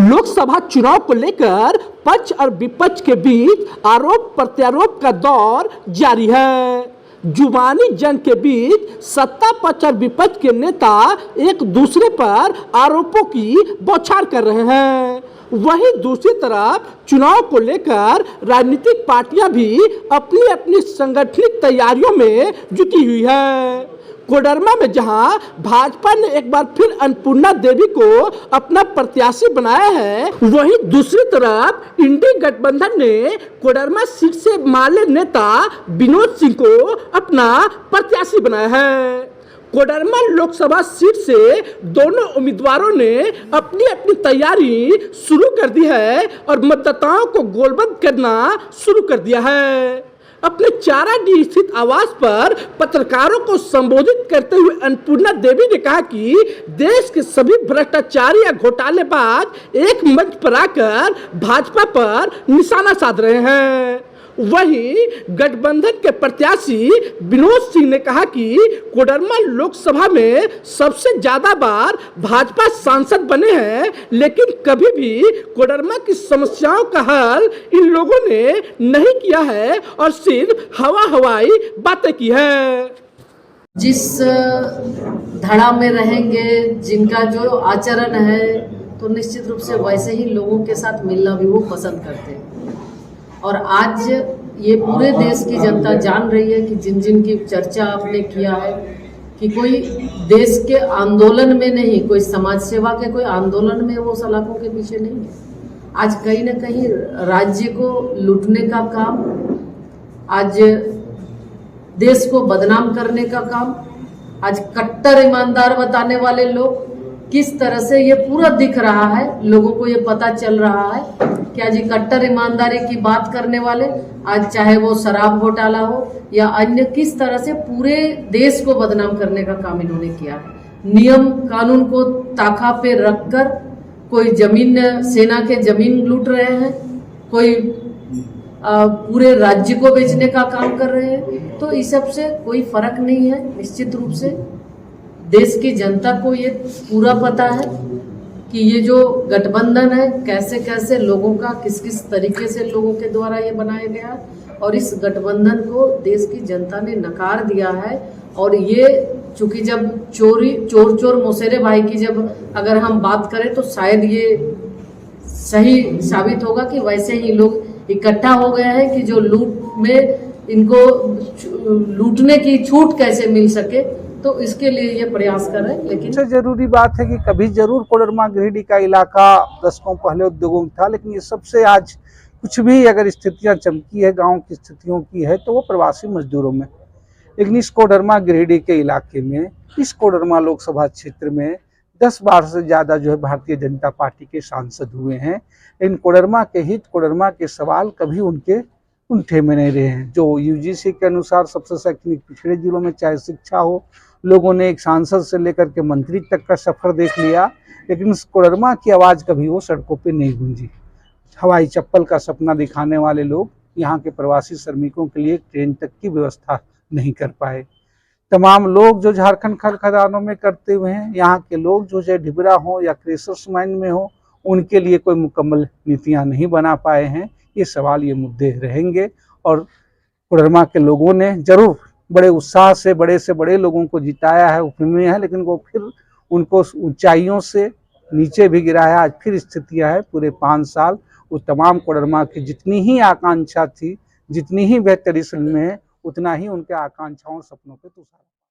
लोकसभा चुनाव को लेकर पक्ष और विपक्ष के बीच आरोप प्रत्यारोप का दौर जारी है। जुबानी जंग के बीच सत्ता पक्ष और विपक्ष के नेता एक दूसरे पर आरोपों की बौछार कर रहे हैं। वहीं दूसरी तरफ चुनाव को लेकर राजनीतिक पार्टियां भी अपनी अपनी संगठनिक तैयारियों में जुटी हुई है। कोडरमा में जहां भाजपा ने एक बार फिर अन्नपूर्णा देवी को अपना प्रत्याशी बनाया है, वहीं दूसरी तरफ इंडी गठबंधन ने कोडरमा सीट से माले नेता विनोद सिंह को अपना प्रत्याशी बनाया है। कोडरमा लोकसभा सीट से दोनों उम्मीदवारों ने अपनी अपनी तैयारी शुरू कर दी है और मतदाताओं को गोलबंद करना शुरू कर दिया है। अपने चाराडीह स्थित आवास पर पत्रकारों को संबोधित करते हुए अन्नपूर्णा देवी ने कहा कि देश के सभी भ्रष्टाचारी या घोटालेबाज एक मंच पर आकर भाजपा पर निशाना साध रहे हैं। वहीं गठबंधन के प्रत्याशी विनोद सिंह ने कहा कि कोडरमा लोकसभा में सबसे ज्यादा बार भाजपा सांसद बने हैं, लेकिन कभी भी कोडरमा की समस्याओं का हल इन लोगों ने नहीं किया है और सिर्फ हवाई बातें की है। जिस धड़ा में रहेंगे, जिनका जो आचरण है, तो निश्चित रूप से वैसे ही लोगों के साथ मिलना भी वो पसंद करते हैं। और आज ये पूरे देश की जनता जान रही है कि जिन जिन की चर्चा आपने किया है कि कोई देश के आंदोलन में नहीं, कोई समाज सेवा के कोई आंदोलन में वो सलाखों के पीछे नहीं है। आज कहीं ना कहीं राज्य को लूटने का काम, आज देश को बदनाम करने का काम, आज कट्टर ईमानदार बताने वाले लोग किस तरह से ये पूरा दिख रहा है, लोगों को ये पता चल रहा है कि आज ये कट्टर ईमानदारी की बात करने वाले, आज चाहे वो शराब घोटाला हो या अन्य, किस तरह से पूरे देश को बदनाम करने का काम इन्होंने किया है। नियम कानून को ताका पे रखकर कोई जमीन, सेना के जमीन लूट रहे हैं, कोई पूरे राज्य को बेचने का काम कर रहे हैं। तो इस सब से कोई फर्क नहीं है। निश्चित रूप से देश की जनता को ये पूरा पता है कि ये जो गठबंधन है कैसे कैसे लोगों का, किस किस तरीके से लोगों के द्वारा ये बनाया गया है, और इस गठबंधन को देश की जनता ने नकार दिया है। और ये चूंकि जब चोर मौसेरे भाई की जब अगर हम बात करें तो शायद ये सही साबित होगा कि वैसे ही लोग इकट्ठा हो गए हैं कि जो लूट में इनको लूटने की छूट कैसे मिल सके, तो इसके लिए ये प्रयास कर रहे हैं। लेकिन सबसे जरूरी बात है कि कभी जरूर कोडरमा गिरिडीह का इलाका दशकों पहले उद्योगों था, लेकिन ये सबसे आज कुछ भी अगर स्थितियां चमकी है गांव की स्थितियों की है तो वो प्रवासी मजदूरों में। लेकिन इस कोडरमा गिरिडीह के इलाके में, इस कोडरमा लोकसभा क्षेत्र में 10 बार से ज्यादा जो है भारतीय जनता पार्टी के सांसद हुए हैं। लेकिन कोडरमा के हित, कोडरमा के सवाल कभी उनके उनठे में नहीं रहे हैं। जो यूजीसी के अनुसार सबसे शैक्षणिक पिछड़े जिलों में चाहे शिक्षा हो, लोगों ने एक सांसद से लेकर के मंत्री तक का सफर देख लिया, लेकिन कोडरमा की आवाज़ कभी वो सड़कों पे नहीं गूंजी। हवाई चप्पल का सपना दिखाने वाले लोग यहाँ के प्रवासी श्रमिकों के लिए ट्रेन तक की व्यवस्था नहीं कर पाए। तमाम लोग जो झारखंड खल खदानों में करते हुए हैं, यहाँ के लोग जो चाहे ढिबरा हो या क्रेशर्स माइन में हो, उनके लिए कोई मुकम्मल नीतियाँ नहीं बना पाए हैं। ये सवाल, ये मुद्दे रहेंगे और कोडरमा के लोगों ने जरूर बड़े उत्साह से बड़े लोगों को जिताया है, उपमेय है, लेकिन वो फिर उनको ऊंचाइयों से नीचे भी गिराया। आज फिर स्थितियां है, पूरे 5 साल वो तमाम कोडरमा की जितनी ही आकांक्षा थी, जितनी ही बेहतरी में है, उतना ही उनके आकांक्षाओं सपनों पे तुषार।